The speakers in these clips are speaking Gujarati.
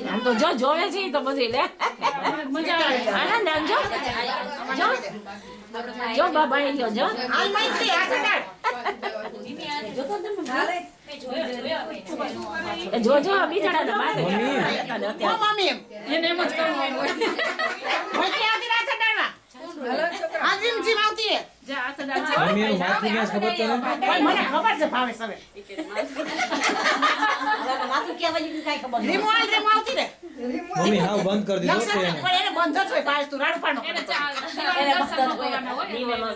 આમ તો જો જોવે છે તો બધી લે આનંદ આમ જો જો બાબા ગયો જો જો જો બિચારા તો બાર મમ્મી એને એમ જ કરવાનું હોય આવતી રાત સડાડવા આજીમ જીમ આવતી જા આ સડાડ મમ્મી નું માથું ક્યાં ખબર તો ને મને ખબર છે ભાવે સવે માથું કેવા જેવું કાઈ ખબર નહીં રિમોટ આવતી ને મમ્મી હાવ બંધ કરી દીધો છે એને પણ એને બંધ જ હોય ભાઈ તું રાડ પાડો એને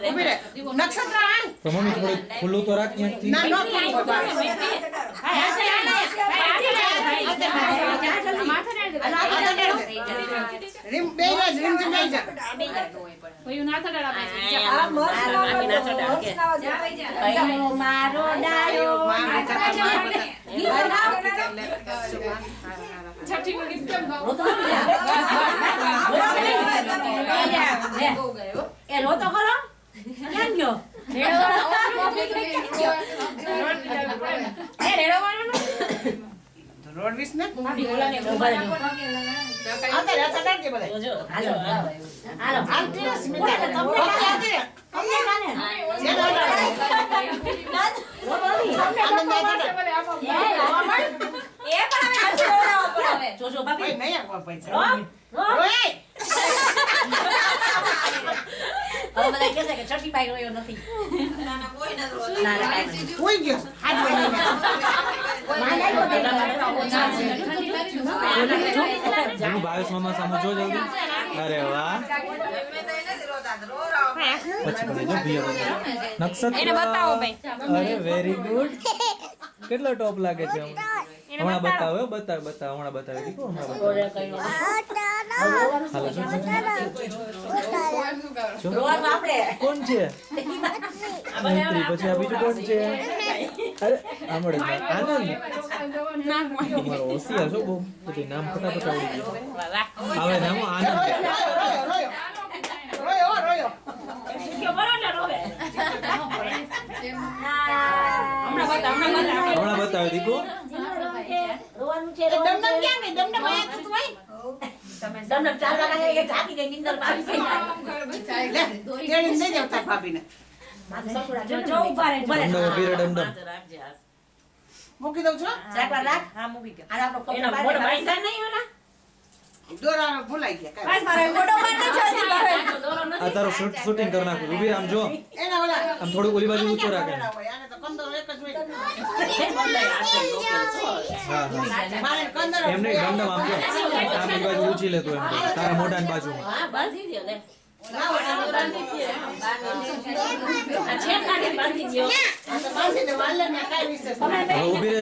ઉભી રે નક્ષત્ર આન તો મમ્મી થોડું ખુલ્લું તો રાખ ક્યાંકથી ના નો રીમ બે જ રીમ જ બે જ કોઈ ના થડા આ મારો ડાયો છઠ્ઠી નું ગીત કેમ ગાવ એ રોતો કરો કેમ ગયો રોડ વિસ ને હાલો હાલ તેરા સ્મિતા તમને આવતી રે તમને કાને જે એ પણ અમે હસવાનો પડે જોજો બાપી નહીં આપવા પૈસા ઓય હવે બધા કહે છે કે છઠ્ઠી બાઈ રોયો નથી ના કોઈ નથી રોતો ના કોઈ ગયો હાથ એનું 22 મામા સામે જો જલ્દી અરે વાહ પછી પણ જો ભીયો નક્ષત્ર એને બતાવો ભાઈ અરે વેરી ગુડ કેટલો ટોપ લાગે છે હમણાં બતાવો હમણાં બતાવી દીધો હમણાં બતાવો હાલો જો રોવાનું આપણે કોણ છે મૈત્રી પછી આ બીજું કોણ છે અરે આમળે આનંદ મારો હોશિયાર છો બહુ બધું નામ ફટાફટ આવડી ગયું આવે નામ આનંદ રોયો હમણાં બતાવી દીધું રોવાનું છે દમદમ ક્યાં ગઈ દમદમ આયા તું ભાઈ તમને ચાલ લાગે એ જાતી ગઈ નિંદર બાકી થઈ લે તેડી નહીં દેવતા ભાભીને જો ઉભા રહે ડમડમ પીરે ડમડમ મૂકી દઉં છું ચાકવા રાખ હા મૂકી દે આ આપણો ફોટો એના મોઢ બાંધા નહીં ઓલા દોરા ભૂલાઈ ગયા બસ મારે ફોટો માટે છે આ તારો શૂટિંગ કરી નાખું ઊભી આમ જો એના ઓલા આમ થોડું ઓલી બાજુ ઊંચો રાખે આને તો કંદરો એક જ હોય હા મારે કંદરો એમ નહીં ડમડમ આમ જો આમ એ બાજુ ઊંચી લેતો એમ તો તારા મોઢાની બાજુમાં હા બાંધી દે લે આ છે કાઢી બાંધી દો બાંધી દે વાલે ને કાઈ વિશે હવે ઊભી રહે